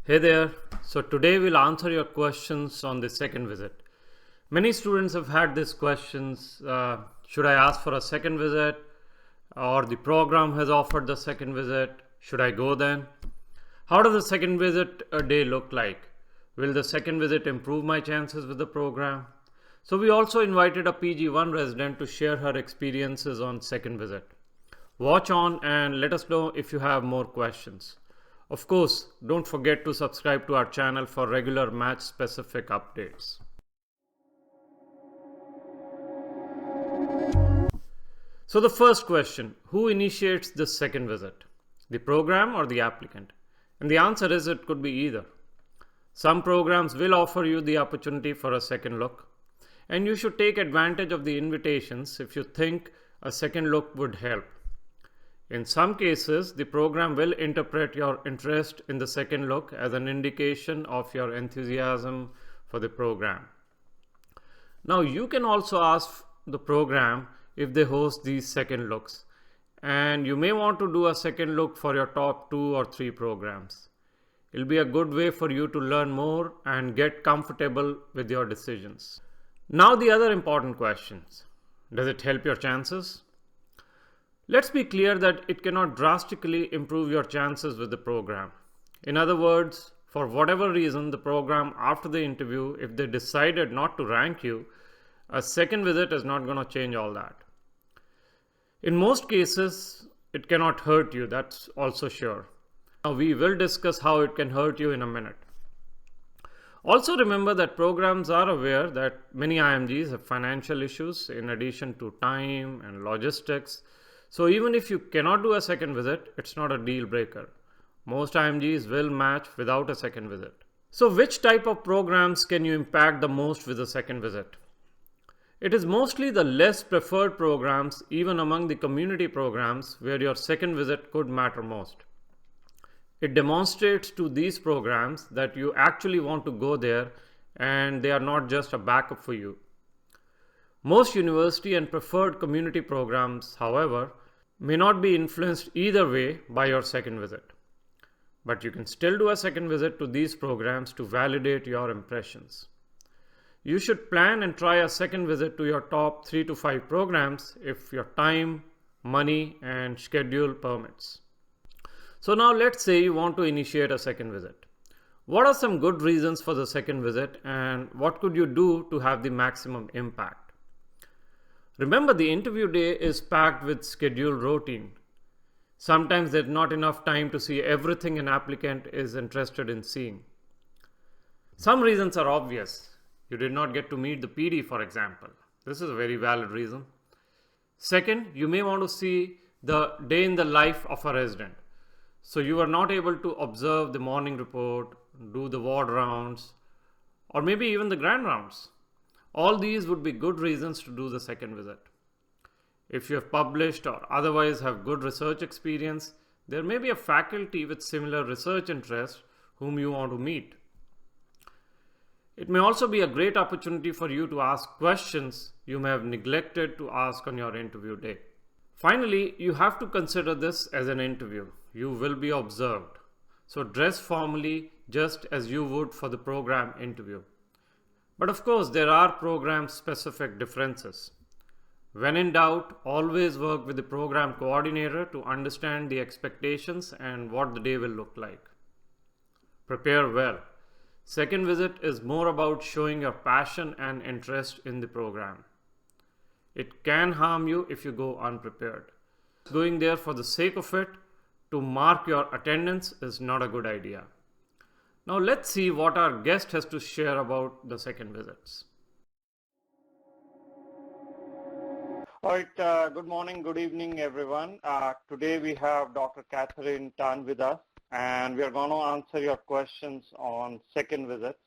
Hey there. So today we'll answer your questions on the second visit. Many students have had these questions. Should I ask for a second visit? Or the program has offered the second visit. Should I go then? How does the second visit a day look like? Will the second visit improve my chances with the program? So we also invited a PG1 resident to share her experiences on second visit. Watch on and let us know if you have more questions. Of course, don't forget to subscribe to our channel for regular match-specific updates. So the first question, who initiates this second visit? The program or the applicant? And the answer is it could be either. Some programs will offer you the opportunity for a second look, and you should take advantage of the invitations if you think a second look would help. In some cases, the program will interpret your interest in the second look as an indication of your enthusiasm for the program. Now, you can also ask the program if they host these second looks, and you may want to do a second look for your top 2 or 3 programs. It'll be a good way for you to learn more and get comfortable with your decisions. Now, the other important questions. Does it help your chances? Let's be clear that it cannot drastically improve your chances with the program. In other words, for whatever reason, the program after the interview, if they decided not to rank you, a second visit is not going to change all that. In most cases, it cannot hurt you, that's also sure. Now, we will discuss how it can hurt you in a minute. Also remember that programs are aware that many IMGs have financial issues in addition to time and logistics. So even if you cannot do a second visit, it's not a deal breaker. Most IMGs will match without a second visit. So which type of programs can you impact the most with a second visit? It is mostly the less preferred programs, even among the community programs, where your second visit could matter most. It demonstrates to these programs that you actually want to go there and they are not just a backup for you. Most university and preferred community programs, however, may not be influenced either way by your second visit. But you can still do a second visit to these programs to validate your impressions. You should plan and try a second visit to your top 3 to 5 programs if your time, money, and schedule permits. So now let's say you want to initiate a second visit. What are some good reasons for the second visit and what could you do to have the maximum impact? Remember, the interview day is packed with scheduled routine. Sometimes there's not enough time to see everything an applicant is interested in seeing. Some reasons are obvious. You did not get to meet the PD, for example. This is a very valid reason. Second, you may want to see the day in the life of a resident. So you are not able to observe the morning report, do the ward rounds, or maybe even the grand rounds. All these would be good reasons to do the second visit. If you have published or otherwise have good research experience, there may be a faculty with similar research interests whom you want to meet. It may also be a great opportunity for you to ask questions you may have neglected to ask on your interview day. Finally, you have to consider this as an interview. You will be observed. So dress formally just as you would for the program interview. But of course, there are program-specific differences. When in doubt, always work with the program coordinator to understand the expectations and what the day will look like. Prepare well. Second visit is more about showing your passion and interest in the program. It can harm you if you go unprepared. Going there for the sake of it, to mark your attendance, is not a good idea. Now let's see what our guest has to share about the second visits. All right, good morning, good evening, everyone. Today we have Dr. Catherine Tan with us, and we are going to answer your questions on second visits.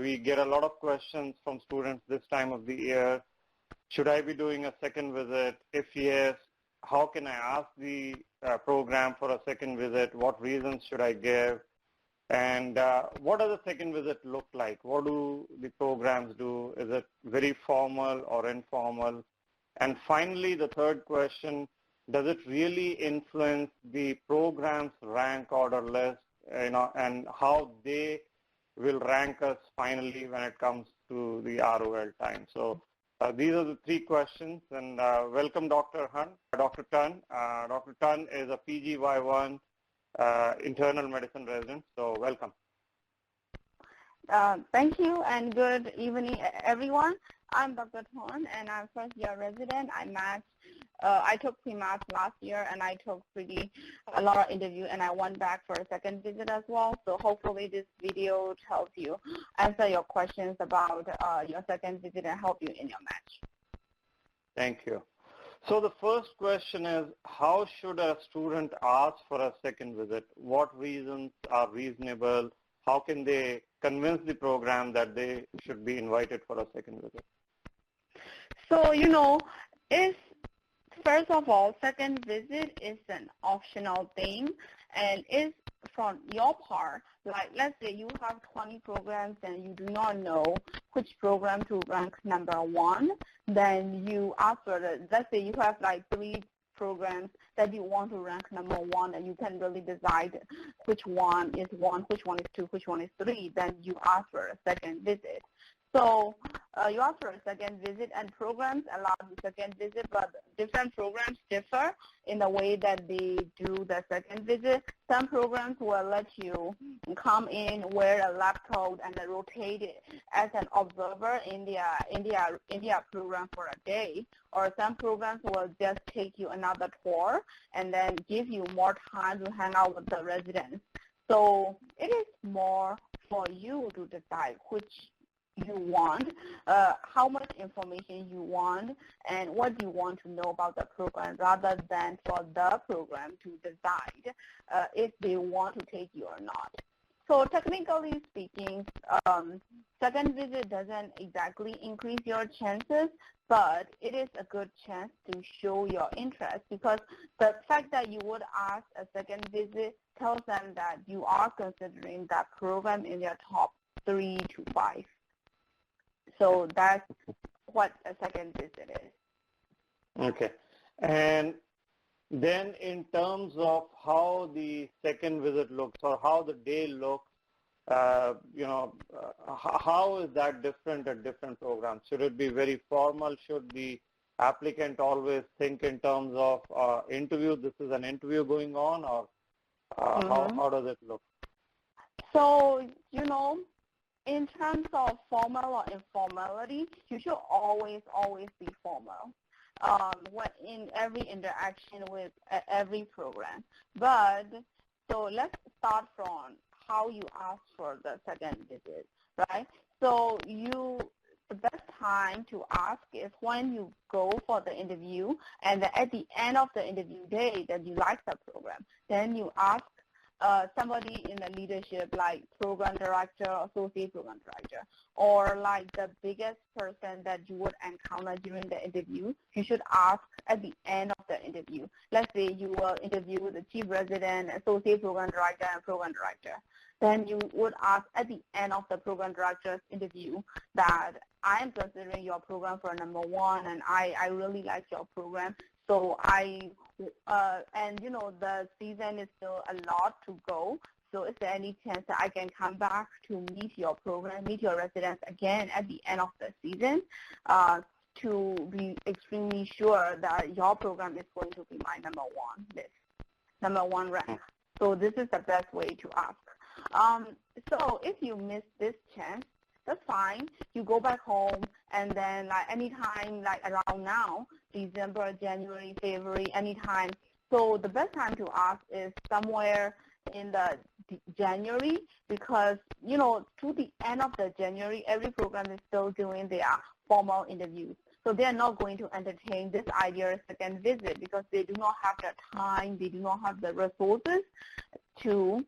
We get a lot of questions from students this time of the year. Should I be doing a second visit? If yes, how can I ask the program for a second visit? What reasons should I give? And what does a second visit look like? What do the programs do? Is it very formal or informal? And finally, the third question, does it really influence the program's rank order list and how they will rank us finally when it comes to the ROL time. So these are the three questions, and welcome Dr. Tan. Dr. Tan is a PGY1 internal medicine resident, so welcome. Thank you, and good evening, everyone. I'm Dr. Tan, and I'm first-year resident. I took pre-math last year, and I took a lot of interview, and I went back for a second visit as well. So hopefully this video helps you answer your questions about your second visit and help you in your match. Thank you. So the first question is, how should a student ask for a second visit? What reasons are reasonable? How can they convince the program that they should be invited for a second visit? So, first of all, second visit is an optional thing, and it's from your part. Like, let's say you have 20 programs and you do not know which program to rank number 1, then you ask for let's say you have like 3 programs that you want to rank number 1, and you can really decide which one is 1, which one is 2, which one is 3, then you ask for a second visit. So you ask for a second visit, and programs allow the second visit, but different programs differ in the way that they do the second visit. Some programs will let you come in, wear a lab coat, and then rotate it as an observer in their program for a day. Or some programs will just take you another tour and then give you more time to hang out with the residents. So it is more for you to decide which you want, how much information you want, and what you want to know about the program, rather than for the program to decide if they want to take you or not. So technically speaking, second visit doesn't exactly increase your chances, but it is a good chance to show your interest, because the fact that you would ask a second visit tells them that you are considering that program in your top 3 to 5. So that's what a second visit is. Okay. And then in terms of how the second visit looks or how the day looks, how is that different at different programs? Should it be very formal? Should the applicant always think in terms of interview? This is an interview going on, or how does it look? So, in terms of formal or informality, you should always be formal in every interaction with every program. But so let's start from how you ask for the second visit, right? So the best time to ask is when you go for the interview, and at the end of the interview day that you like the program, then you ask somebody in the leadership, like program director, associate program director, or like the biggest person that you would encounter during the interview. You should ask at the end of the interview. Let's say you will interview the chief resident, associate program director, and program director. Then you would ask at the end of the program director's interview that I am considering your program for number 1, and I really like your program. So the season is still a lot to go. So is there any chance that I can come back to meet your program, meet your residents again at the end of the season to be extremely sure that your program is going to be my number 1 rank. So this is the best way to ask. So if you miss this chance, that's fine. You go back home, and then anytime around now, December, January, February, anytime. So the best time to ask is somewhere in the January, because to the end of the January, every program is still doing their formal interviews. So they are not going to entertain this idea of second visit, because they do not have the time, they do not have the resources to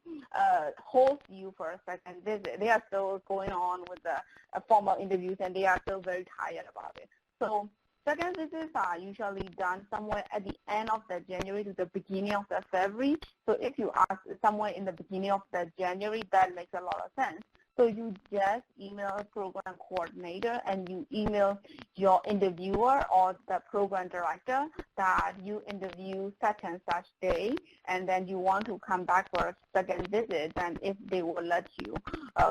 host you for a second visit. They are still going on with the formal interviews, and they are still very tired about it. So second visits are usually done somewhere at the end of the January to the beginning of the February. So if you ask somewhere in the beginning of the January, that makes a lot of sense. So you just email a program coordinator and you email your interviewer or the program director that you interview such and such day, and then you want to come back for a second visit, and if they will let you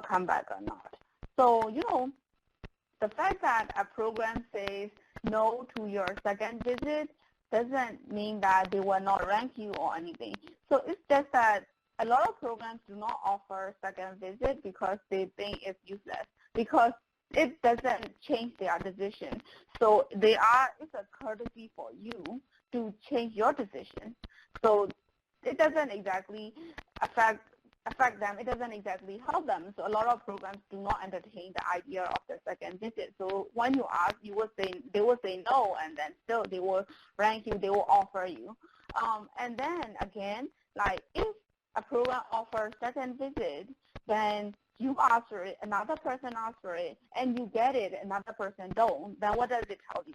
come back or not. So, the fact that a program says no to your second visit doesn't mean that they will not rank you or anything. So it's just that a lot of programs do not offer second visit because they think it's useless, because it doesn't change their decision. So it's a courtesy for you to change your decision. So it doesn't exactly affect them. It doesn't exactly help them. So a lot of programs do not entertain the idea of the second visit. So when you ask, they will say no, and then still they will rank you, they will offer you. And then again, like if a program offers second visit, then you ask for it, another person asks for it, and you get it, another person don't, then what does it tell you?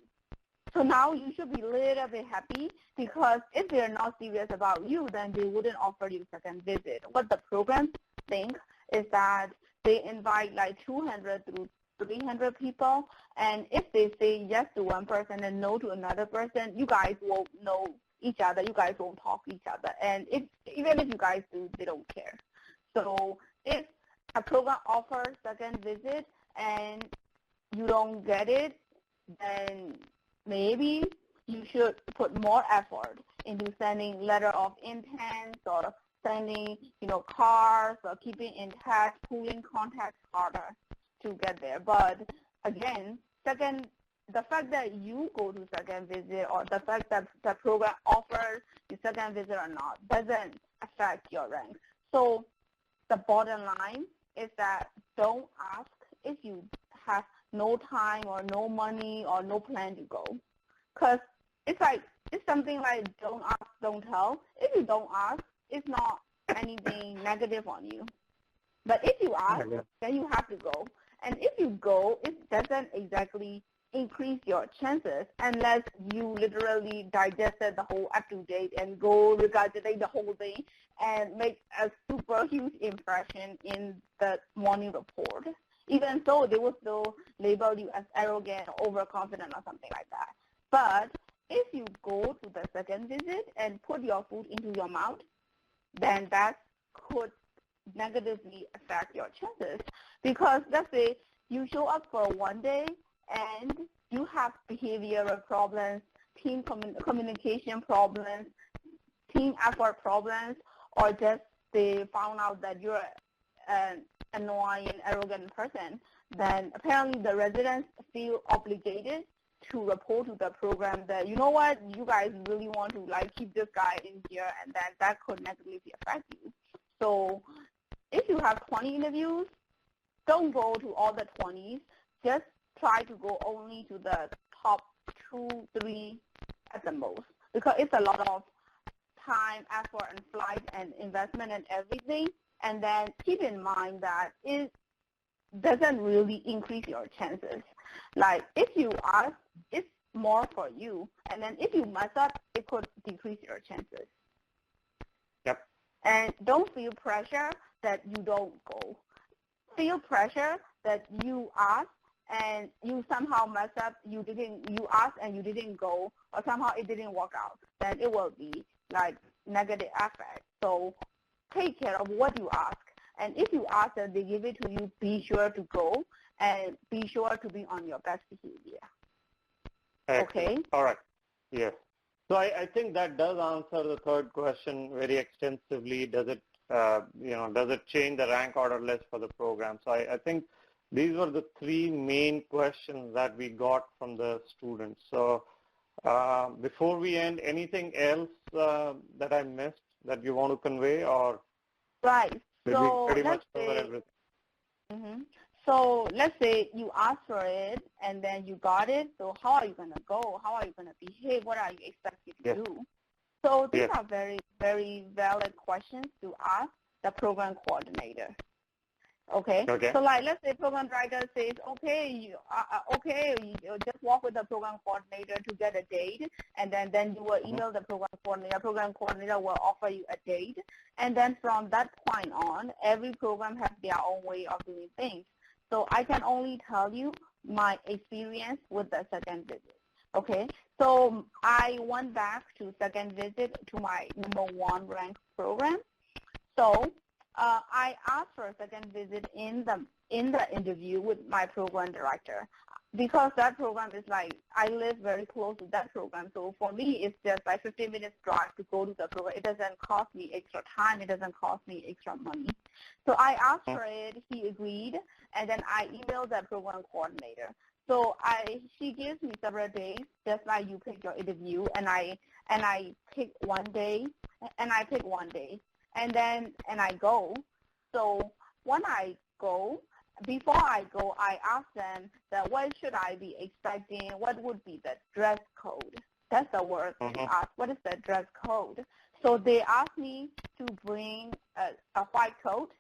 So now you should be a little bit happy, because if they're not serious about you, then they wouldn't offer you second visit. What the programs think is that they invite like 200 through 300 people, and if they say yes to one person and no to another person, you guys won't know each other. You guys won't talk to each other. And even if you guys do, they don't care. So if a program offers second visit and you don't get it, then maybe you should put more effort into sending letter of intent or sending, cards or keeping in touch, pulling contacts harder to get there. But again, the fact that you go to second visit or the fact that the program offers you second visit or not doesn't affect your rank. So the bottom line is that don't ask if you have no time or no money or no plan to go. Because it's something like don't ask, don't tell. If you don't ask, it's not anything negative on you. But if you ask, then you have to go. And if you go, it doesn't exactly increase your chances unless you literally digested the whole up-to-date and go regurgitate the whole thing and make a super huge impression in the morning report. Even so, they will still label you as arrogant or overconfident or something like that. But if you go to the second visit and put your food into your mouth, then that could negatively affect your chances. Because let's say you show up for one day and you have behavioral problems, team communication problems, team effort problems, or just they found out that you're an annoying, arrogant person, then apparently the residents feel obligated to report to the program that, you know what, you guys really want to keep this guy in here, and then that could negatively affect you. So if you have 20 interviews, don't go to all the 20s. Just try to go only to the top 2, 3 at the most, because it's a lot of time, effort, and flight, and investment, and everything. And then keep in mind that it doesn't really increase your chances. Like if you ask, it's more for you, and then if you mess up, it could decrease your chances. Yep. And don't feel pressure that you don't go. Feel pressure that you ask and you somehow mess up, you asked and you didn't go, or somehow it didn't work out, then it will be like negative effect. So take care of what you ask. And if you ask and they give it to you, be sure to go and be sure to be on your best behavior. Excellent. Okay? All right. Yes. So I think that does answer the third question very extensively. Does it, does it change the rank order list for the program? So I think these were the 3 main questions that we got from the students. So before we end, anything else that I missed that you want to convey, or right? did we pretty much cover everything? Mm-hmm. So let's say you asked for it and then you got it. So how are you going to go? How are you going to behave? What are you expected to do? So these are very, very valid questions to ask the program coordinator. Okay. Okay. So like, let's say program director says, okay, you just walk with the program coordinator to get a date, and then you will email the program coordinator. Program coordinator will offer you a date, and then from that point on, every program has their own way of doing things. So I can only tell you my experience with the second visit. Okay. So I went back to second visit to my #1 ranked program. So I asked for a second visit in the interview with my program director, because that program is like, I live very close to that program. So for me, it's just like 15 minutes drive to go to the program. It doesn't cost me extra time. It doesn't cost me extra money. So I asked for it. He agreed, and then I emailed the program coordinator. So she gives me several days, just like you pick your interview, and I pick one day, and I go. So when I go, before I go, I ask them that what should I be expecting, what would be the dress code. That's the word they ask. What is the dress code? So they asked me to bring a white coat,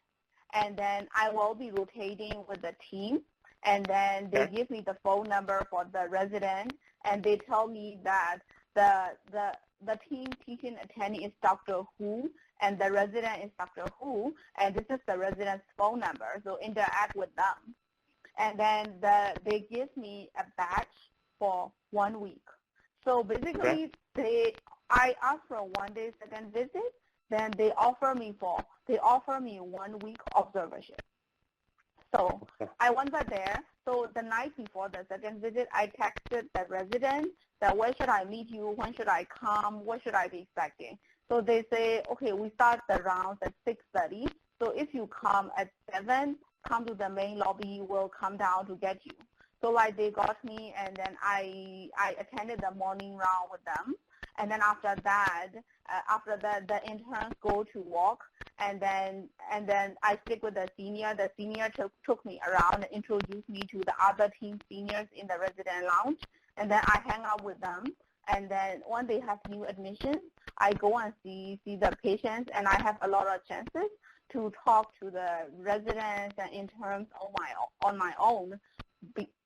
and then I will be rotating with the team. And then they give me the phone number for the resident, and they tell me that the team teaching attending is Dr. Who, and the resident is Dr. Who, and this is the resident's phone number, so interact with them. And then they give me a badge for 1 week. So basically, I asked for a one-day second visit, then they offer me 1 week observership. So I went back there. So the night before the second visit, I texted the resident that where should I meet you, when should I come, what should I be expecting. So they say, okay, we start the rounds at 6:30. So if you come at 7, come to the main lobby, we'll come down to get you. So like they got me, and then I attended the morning round with them. And then after that, the interns go to walk, and then I stick with the senior. The senior took me around and introduced me to the other team seniors in the resident lounge, and then I hang out with them. And then when they have new admissions, I go and see the patients, and I have a lot of chances to talk to the residents and interns on my own,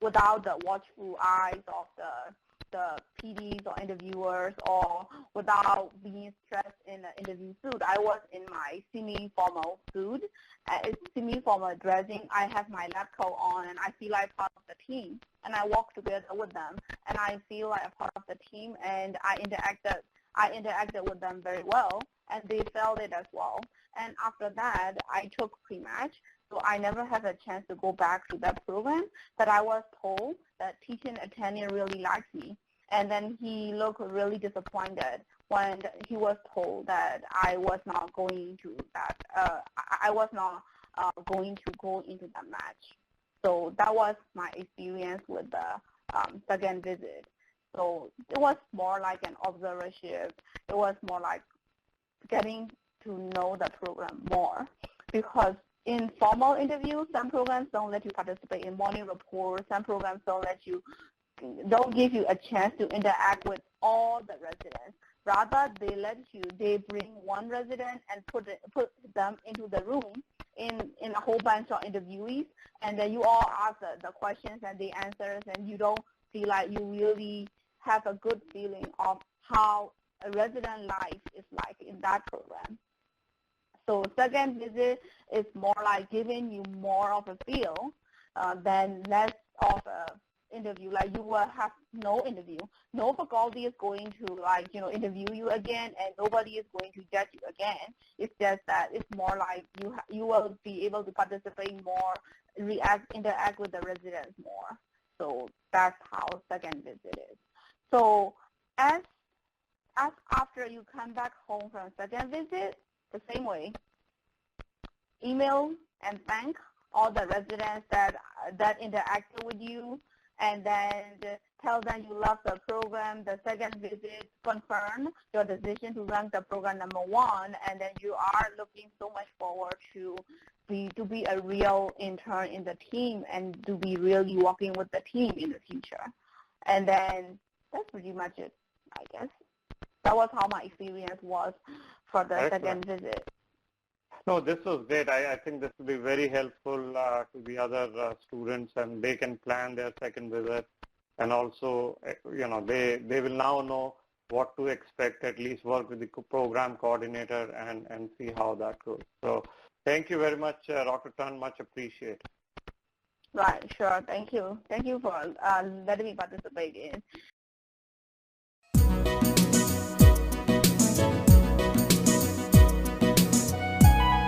without the watchful eyes of the PDs or interviewers, or without being stressed in the interview suit. I was in my semi-formal suit, semi-formal dressing. I have my lab coat on, and I feel like part of the team. And I walk together with them, and I feel like a part of the team, and I interacted with them very well, and they felt it as well. And after that, I took pre-match, so I never had a chance to go back to that program, but I was told that teaching attendant really likes me. And then he looked really disappointed when he was told that I was not going to go into that match. So that was my experience with the second visit. So it was more like an observership. It was more like getting to know the program more, because in formal interviews, some programs don't let you participate in morning reports. Some programs don't give you a chance to interact with all the residents. Rather, they bring one resident and put them into the room in a whole bunch of interviewees, and then you all ask the questions and the answers, and you don't feel like you really have a good feeling of how a resident life is like in that program. So second visit is more like giving you more of a feel than less of a interview. Like you will have no interview. No faculty is going to interview you again, and nobody is going to judge you again. It's just that it's more like you will be able to participate more, interact with the residents more. So that's how second visit is. So as after you come back home from second visit, the same way, email and thank all the residents that interacted with you, and then tell them you love the program. The second visit, confirm your decision to rank the program #1, and then you are looking so much forward to be a real intern in the team and to be really working with the team in the future. And then that's pretty much it, I guess. That was how my experience was for the second visit. No, this was great. I think this will be very helpful to the other students, and they can plan their second visit. And also, they will now know what to expect, at least work with the program coordinator and see how that goes. So thank you very much, Dr. Tan. Much appreciated. Right, sure. Thank you. Thank you for letting me participate in.